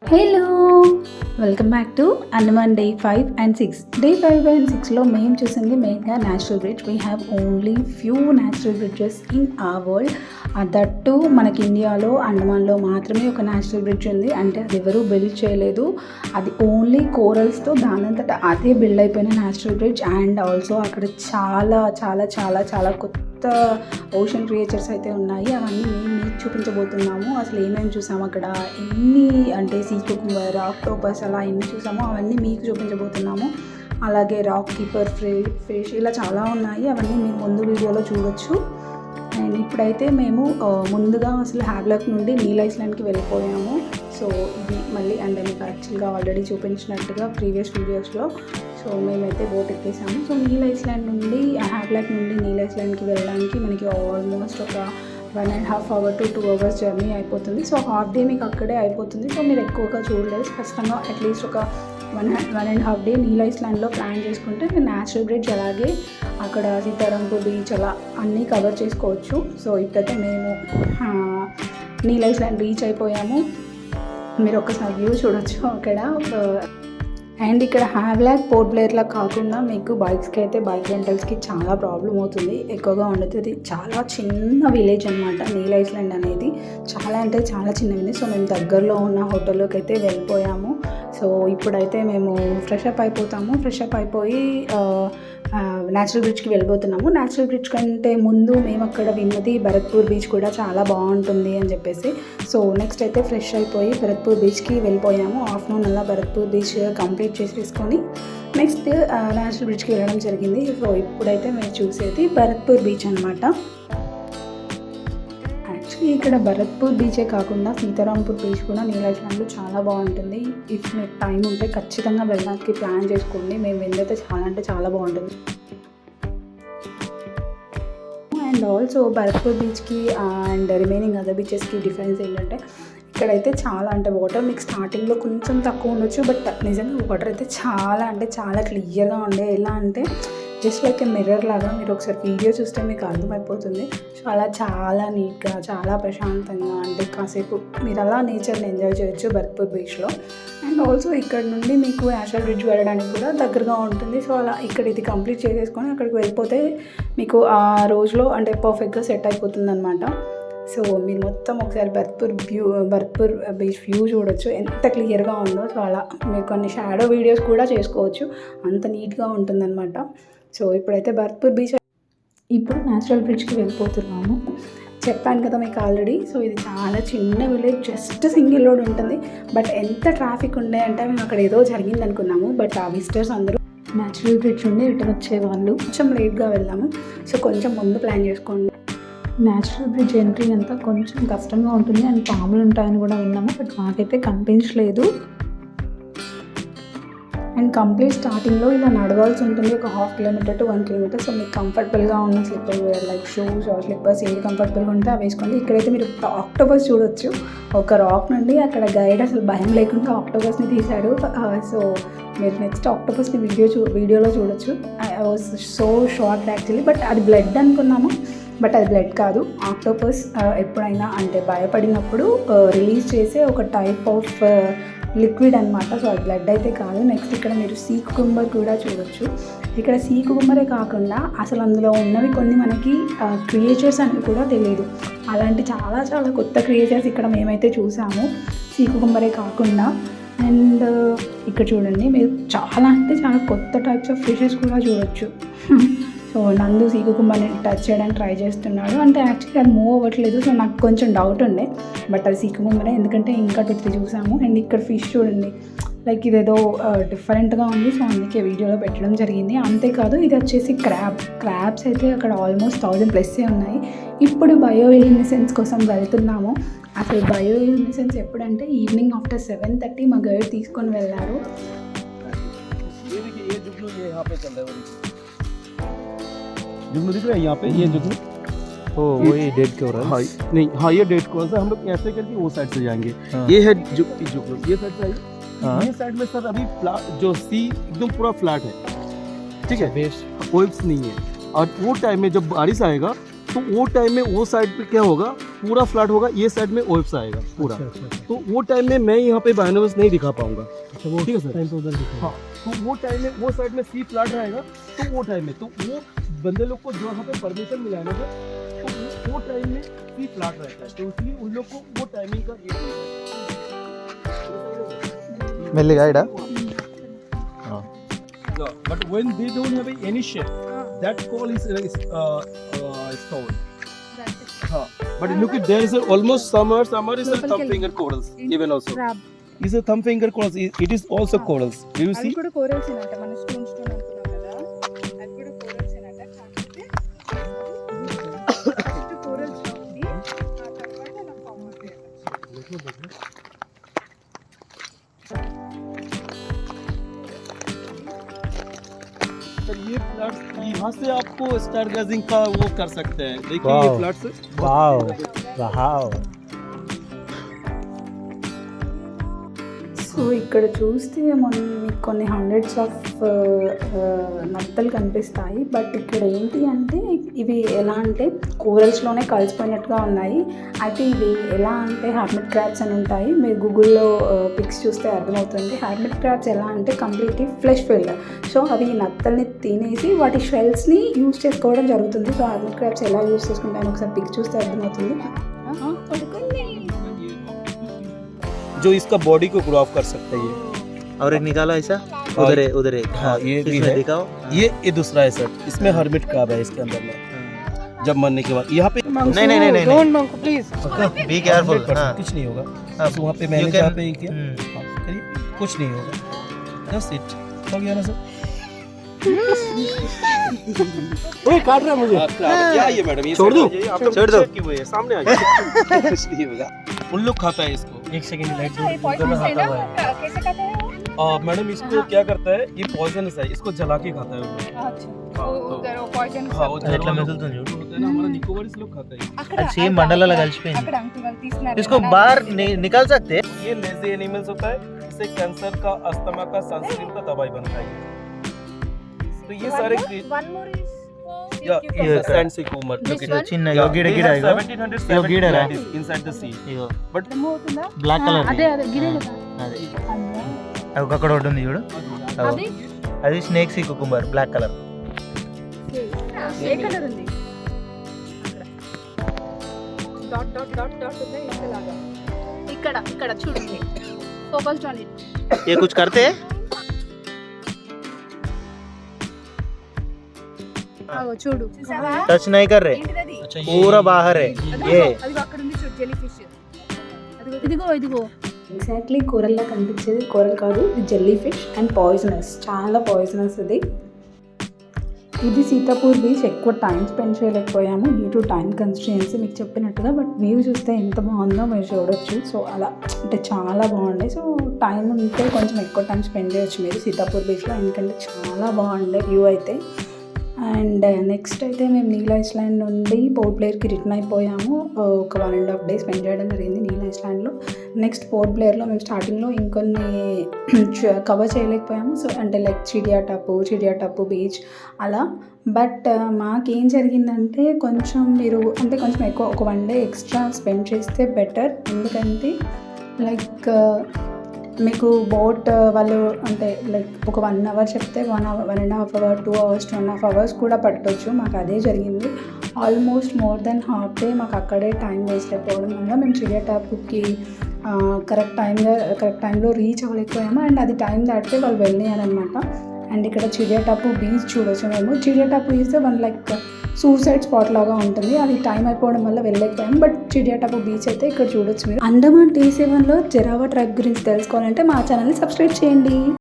Hello welcome back to Andaman day 5 and 6. Day 5 and 6లో మేము చూసింది మెయిన్గా natural bridge. We have only few natural bridges in our world. That మనకి ఇండియాలో అండమాన్లో మాత్రమే ఒక న్యాచురల్ బ్రిడ్జ్ ఉంది. అంటే అది ఎవరు బిల్డ్ చేయలేదు, అది ఓన్లీ కోరల్స్తో దానంతట అదే బిల్డ్ అయిపోయిన న్యాచురల్ బ్రిడ్జ్. అండ్ ఆల్సో అక్కడ చాలా చాలా చాలా చాలా కొత్త ఓషన్ క్రియేచర్స్ అయితే ఉన్నాయి. అవన్నీ మేము మీకు చూపించబోతున్నాము. అసలు ఏమేమి చూసాము అక్కడ, ఎన్ని అంటే సీ కుకుంబర్, ఆక్టోపస్ అలా ఎన్ని చూసామో అవన్నీ మీకు చూపించబోతున్నాము. అలాగే రాక్ కీపర్ ఫిష్ ఇలా చాలా ఉన్నాయి, అవన్నీ మీరు ముందు వీడియోలో చూడొచ్చు. అండ్ ఇప్పుడైతే మేము ముందుగా అసలు హ్యావ్లాక్ నుండి నీల్ ఐస్లాండ్కి వెళ్ళిపోయాము. సో ఇది మళ్ళీ అంటే మీకు యాక్చువల్గా ఆల్రెడీ చూపించినట్టుగా ప్రీవియస్ వీడియోస్లో. సో మేమైతే బోట్ ఎక్కేసాము. సో నీల్ ఐస్లాండ్ నుండి హ్యావ్లాక్ నుండి నీల్ ఐస్లాండ్కి వెళ్ళడానికి మనకి ఆల్మోస్ట్ ఒక 1.5 hours to 2 hours జర్నీ అయిపోతుంది. సో హాఫ్ డే మీకు అక్కడే అయిపోతుంది. సో మీరు ఎక్కువగా చూడలేదు, ఖచ్చితంగా అట్లీస్ట్ ఒక 1.5 day నీల్ ఐస్లాండ్లో ప్లాన్ చేసుకుంటే మీరు న్యాచురల్ బ్రిడ్జ్ అలాగే అక్కడ సీతారాంపూర్ బీచ్ అలా అన్నీ కవర్ చేసుకోవచ్చు. సో ఇప్పుడైతే మేము నీల్ ఐస్లాండ్ రీచ్ అయిపోయాము. మీరు ఒక్కసారి వ్యూ చూడొచ్చు అక్కడ. అండ్ ఇక్కడ హ్యావ్లాక్ పోర్ట్ బ్లేర్లా కాకుండా మీకు బైక్స్కి అయితే బైక్ రెంటల్స్కి చాలా ప్రాబ్లం అవుతుంది, ఎక్కువగా ఉండదు. చాలా చిన్న విలేజ్ అనమాట నీల్ ఐస్లాండ్ అనేది, చాలా అంటే చాలా చిన్నది. సో మేము దగ్గరలో ఉన్న హోటల్లోకి అయితే వెళ్ళిపోయాము. సో ఇప్పుడైతే మేము ఫ్రెష్ అప్ అయిపోయి న్యాచురల్ బ్రిడ్జ్కి వెళ్ళిపోతున్నాము. న్యాచురల్ బ్రిడ్జ్ కంటే ముందు మేము అక్కడ విన్నది భరత్పూర్ బీచ్ కూడా చాలా బాగుంటుంది అని చెప్పేసి. సో నెక్స్ట్ అయితే ఫ్రెష్ అయిపోయి భరత్పూర్ బీచ్కి వెళ్ళిపోయాము. ఆఫ్టర్నూన్ అలా భరత్పూర్ బీచ్ కంప్లీట్ చేసేసుకొని నెక్స్ట్ న్యాచురల్ బ్రిడ్జ్కి వెళ్ళడం జరిగింది. సో ఇప్పుడైతే మేము చూసేది భరత్పూర్ బీచ్ అనమాట. యాక్చువల్లీ ఇక్కడ భరత్పూర్ బీచే కాకుండా సీతారాంపూర్ బీచ్ కూడా నీల్ ఐస్లాండ్లో చాలా బాగుంటుంది. ఇఫ్ మీకు టైం ఉంటే ఖచ్చితంగా వెళ్ళడానికి ప్లాన్ చేసుకోండి. మేము వెళ్ళైతే చాలా అంటే చాలా బాగుంటుంది. అండ్ ఆల్సో భరత్పూర్ బీచ్కి అండ్ రిమైనింగ్ అదర్ బీచెస్కి డిఫరెన్స్ ఏంటంటే ఇక్కడైతే చాలా అంటే వాటర్ మీకు స్టార్టింగ్లో కొంచెం తక్కువ ఉండొచ్చు, బట్ నిజంగా వాటర్ అయితే చాలా అంటే చాలా క్లియర్గా ఉండే. ఎలా అంటే జస్ట్ లైక్ ఏ మిర్రర్ లాగా. మీరు ఒకసారి వీడియో చూస్తే మీకు అర్థమైపోతుంది. చాలా నీట్గా, చాలా ప్రశాంతంగా, అంటే కాసేపు మీరు అలా నేచర్ని ఎంజాయ్ చేయొచ్చు భరత్పూర్ బీచ్లో. అండ్ ఆల్సో ఇక్కడ నుండి మీకు న్యాచురల్ బ్రిడ్జ్ వెళ్ళడానికి కూడా దగ్గరగా ఉంటుంది. సో అలా ఇక్కడ ఇది కంప్లీట్ చేసేసుకొని అక్కడికి వెళ్ళిపోతే మీకు ఆ రోజులో అంటే పర్ఫెక్ట్గా సెట్ అయిపోతుంది అనమాట. సో మీరు మొత్తం ఒకసారి భరత్పూర్ బీచ్ వ్యూ చూడొచ్చు, ఎంత క్లియర్గా ఉందో. సో అలా మీరు కొన్ని షాడో వీడియోస్ కూడా చేసుకోవచ్చు, అంత నీట్గా ఉంటుందన్నమాట. సో ఇప్పుడైతే భరత్పూర్ బీచ్, ఇప్పుడు న్యాచురల్ బ్రిడ్జ్కి వెళ్ళిపోతున్నాము. చెప్పాను కదా మీకు ఆల్రెడీ. సో ఇది చాలా చిన్న విలేజ్, జస్ట్ సింగిల్ రోడ్ ఉంటుంది. బట్ ఎంత ట్రాఫిక్ ఉండే అంటే మేము అక్కడ ఏదో జరిగింది అనుకున్నాము, బట్ ఆ విజిటర్స్ అందరూ న్యాచురల్ బ్రిడ్జ్ నుండి రిటర్న్ వచ్చేవాళ్ళు. కొంచెం లేట్గా వెళ్ళాము. సో కొంచెం ముందు ప్లాన్ చేసుకోండి. న్యాచురల్ బ్రిడ్జ్ ఎంట్రీ అంతా కొంచెం కష్టంగా ఉంటుంది అండ్ పాములు ఉంటాయని కూడా విన్నాము, బట్ మాకైతే కనిపించలేదు. అండ్ కంప్లీట్ స్టార్టింగ్లో ఇలా నడవాల్సి ఉంటుంది, ఒక 1/2 kilometer to 1 kilometer. సో మీకు కంఫర్టబుల్గా ఉన్న slipper wear like shoes or slippers ఏది కంఫర్టబుల్గా ఉంటే అవి వేసుకోండి. ఇక్కడైతే మీరు ఆక్టోపస్ చూడొచ్చు. ఒక రాక్ నుండి అక్కడ గైడ్ అసలు భయం లేకుండా ఆక్టోపస్ని తీశాడు. సో మీరు నెక్స్ట్ ఆక్టోపస్ని వీడియోలో చూడొచ్చు. I was so short actually, but అది బ్లడ్ అనుకున్నాము, బట్ అది బ్లడ్ కాదు. ఆక్టోపస్ ఎప్పుడైనా అంటే భయపడినప్పుడు రిలీజ్ చేసే ఒక టైప్ ఆఫ్ లిక్విడ్ అనమాట. సో అది బ్లడ్ అయితే కాదు. నెక్స్ట్ ఇక్కడ మీరు సీ కుకుంబర్ కూడా చూడొచ్చు. ఇక్కడ సీ కుకుంబరే కాకుండా అసలు అందులో ఉన్నవి కొన్ని మనకి క్రియేచర్స్ అనేవి కూడా తెలియదు. అలాంటి చాలా చాలా కొత్త క్రియేచర్స్ ఇక్కడ మేమైతే చూసాము, సీ కుకుంబరే కాకుండా. అండ్ ఇక్కడ చూడండి, మీరు చాలా అంటే చాలా కొత్త టైప్స్ ఆఫ్ ఫిషెస్ కూడా చూడొచ్చు. సో నందు సీ కుకుంబర్ని టచ్ చేయడానికి ట్రై చేస్తున్నాడు, అంటే యాక్చువల్లీ అది మూవ్ అవ్వట్లేదు. సో నాకు కొంచెం డౌట్ ఉండే, బట్ అది సీ కుకుంబరే, ఎందుకంటే ఇంకా 2-3 చూసాము. అండ్ ఇక్కడ ఫిష్ చూడండి, లైక్ ఇదేదో డిఫరెంట్గా ఉంది. సో అందుకే వీడియోలో పెట్టడం జరిగింది. అంతేకాదు ఇది వచ్చేసి క్రాబ్స్ అయితే అక్కడ ఆల్మోస్ట్ 1000+ ఉన్నాయి. ఇప్పుడు బయోఇల్యూమినెసెన్స్ కోసం వెళ్తున్నాము. అసలు బయోఇల్యూమినెసెన్స్ ఎప్పుడంటే ఈవినింగ్ ఆఫ్టర్ 7:30 మా గైడ్ తీసుకొని వెళ్ళారు. जुगनू दिख रहा है यहाँ पे, ये जुगनू वही डेट के हो रहा है। हाँ नहीं, हाँ ये डेट कौन सा, हम लोग ऐसे करके वो साइड से जाएंगे। हाँ। ये है जुगनू, ये साइड से आइए। हाँ। ये साइड में सर अभी जो सी एकदम पूरा फ्लैट है, ठीक है, वेव्स नहीं है। और वो टाइम में जब बारिश आएगा तो वो टाइम में वो साइड पे क्या होगा, पूरा फ्लैट होगा, ये साइड में वेव्स आएगा पूरा। तो वो टाइम में मैं यहाँ पे बाइनोवेव्स नहीं दिखा पाऊंगा। ठीक है सर। हाँ, तो वो टाइम में वो साइड में सी फ्लैट रहेगा, तो वो टाइम में तो वो बंदे लोग को जो यहाँ पे परमिशन मिला है ना सर, तो वो टाइम में सी फ्लैट रहता है, तो इसलिए उन लोग को वो टाइमिंग का మెల్లిగా ఇడా but when they don't have any shape, that call is stone. But look at there is almost summer is a thumb finger corals even also. Is a thumb finger corals. It is also corals. Do you see? అవి కూడా corals ఏనంట, మన stone అనుకున్నాం కదా, అవి కూడా corals ఏనంట. కాకపోతే corals ఉంది, ఆ తర్వాత అలా ఫామ్ అవుతాయి. सर ये फ्लैट्स यहाँ से आपको स्टार गेजिंग का वो कर सकते हैं। देखिए ये Wow. Flats wow wow so ఇక్కడ చూస్తే మీకు కొన్ని హండ్రెడ్స్ ఆఫ్ నత్తలు కనిపిస్తాయి. బట్ ఇక్కడ ఏంటి అంటే ఇవి ఎలా అంటే కోరల్స్లోనే కలిసిపోయినట్టుగా ఉన్నాయి. అయితే ఇవి ఎలా అంటే హార్మిట్ క్రాబ్స్ అని ఉంటాయి. మీరు గూగుల్లో పిక్స్ చూస్తే అర్థమవుతుంది. హార్మిట్ క్రాబ్స్ ఎలా అంటే కంప్లీట్లీ ఫ్లెష్ ఫిల్డ్. సో అవి నత్తల్ని తినేసి వాటి షెల్స్ని యూజ్ చేసుకోవడం జరుగుతుంది. సో హార్మిట్ క్రాబ్స్ ఎలా యూజ్ చేసుకుంటాయని ఒకసారి పిక్ చూస్తే అర్థమవుతుంది. जो इसका बॉडी को ग्रो ऑफ कर सकता है ये। और एक निकालो ऐसा उधर एक हाँ, ये भी इसमें है। दिखाओ ये दूसरा है सर, इसमें हर्मिट क्रैब है इसके अंदर में। जब मरने के बाद यहाँ पे नहीं don't Manku please. Be careful 100% कुछ नहीं होगा। हाँ, तो वहाँ पे मैंने you can- जहाँ पे किया हाँ, करिए, कुछ नहीं होगा। जस्ट इट हो गया ना सर। ओए काट रहा है मुझे। क्या ये मैडम, ये छोड़ दूं? छोड़ दो। की हुई है, सामने आ जाए। कुछ नहीं होगा। उन लोग खाता है इसको। एक सेकंड लाइट ये पॉइजनस है ना, कैसे खाता है वो? मैडम इसको क्या करता है, ये पॉइजनस है, इसको जला के खाता है वो लोग। अच्छा, हाँ, वो तो- उधर वो पॉइजन हाँ, वो ఎట్లా మెదులుతుంది చూడు. होता है ना हमारा निकोबार, इस लोग खाता है। అది సేమ్ మండలాలో కలిసిపోయింది. అక్కడ అంకుల్ వాళ్ళు తీస్తున్నారు. इसको बाहर निकाल सकते ये लेजी एनिमल्स होता है, इससे कैंसर का, अस्थमा का, सनस्क्रीन का दवाई बनता है। तो ये सारे one more is ये सैंड से कुमर చిన్న గిడ గిడ ఇగో 1770 గిడ రా. inside the sea. Ego But అవుతుందా? బ్లాక్ కలర్ అదే అదే గిరే కదా. అది అక్కడ ఒకటి ఉంది చూడు. అగో. అది అది snake sea cucumber black colour. ఏ కలర్ ఉంది? డాట్ డాట్ డాట్ డాట్ ఉంది ఇక్కడలాగా. ఇక్కడ చూడండి. Focused on it. ये कुछ करते हैं ఆగో చూడు. टच नहीं कर रहे, ఏంటిది? पूरा बाहर है ये. అదిగో అక్కడ ఉంది చూడు, జెల్లీ ఫిష్. ఇదిగో ఎగ్జాక్ట్లీ కూరల్లా కనిపించేది కూరలు కాదు, ఇది జెల్లీ ఫిష్ అండ్ పాయిజనస్, చాలా పాయిజనస్ ఇది. ఇది సీతాపూర్ బీచ్ ఎక్కువ టైం స్పెండ్ చేయలేకపోయాము డ్యూ టు టైం కన్స్ట్రెయిన్స్ మీకు చెప్పినట్టుగా. బట్ వ్యూ చూస్తే ఎంత బాగుందో మీరు చూడొచ్చు. సో అలా అంటే చాలా బాగుండే. సో టైం ఉంటే కొంచెం ఎక్కువ టైం స్పెండ్ చేయొచ్చు మీరు సీతాపూర్ బీచ్లో, ఎందుకంటే చాలా బాగుండే వ్యూ అయితే. అండ్ నెక్స్ట్ అయితే మేము నీల్ ఐస్లాండ్ నుండి పోర్ట్ బ్లేయర్కి రిటర్న్ అయిపోయాము. ఒక 1.5 days స్పెండ్ చేయడం జరిగింది నీల్ ఐస్లాండ్లో. నెక్స్ట్ పోర్ట్ బ్లేయర్లో మేము స్టార్టింగ్లో ఇంకొన్ని కవర్ చేయలేకపోయాము. సో అంటే లైక్ చిడియా టప్పు బీచ్ అలా. బట్ మాకేం జరిగిందంటే కొంచెం మీరు అంటే కొంచెం ఎక్కువ ఒక 1 day ఎక్స్ట్రా స్పెండ్ చేస్తే బెటర్. ఎందుకంటే లైక్ మీకు బోట్ వాళ్ళు అంటే లైక్ ఒక 1 hour చెప్తే 1 hour 1.5 hour 2 hours 2.5 hours కూడా పట్టవచ్చు. మాకు అదే జరిగింది. Almost more than half day మాకు అక్కడే టైం వేస్ట్ అయిపోవడం వల్ల మేము చిడియా టాప్కి కరెక్ట్ టైంలో రీచ్ అవ్వలేకపోయాము. అండ్ అది టైం దాటితే వాళ్ళు వెళ్ళారనమాట. అండ్ ఇక్కడ చిడియా టాపు బీచ్ చూడొచ్చు మేము. Chidiya Tapu is one like suicide spot లాగా ఉంటుంది. అది టైం అయిపోవడం వల్ల వెళ్ళలేకపోయాం. బట్ చిడియా టాపు బీచ్ అయితే ఇక్కడ చూడొచ్చు మీరు. అండమాన్ T7లో జరావా ట్రైబ్ గురించి తెలుసుకోవాలంటే మా ఛానల్ని సబ్స్క్రైబ్ చేయండి.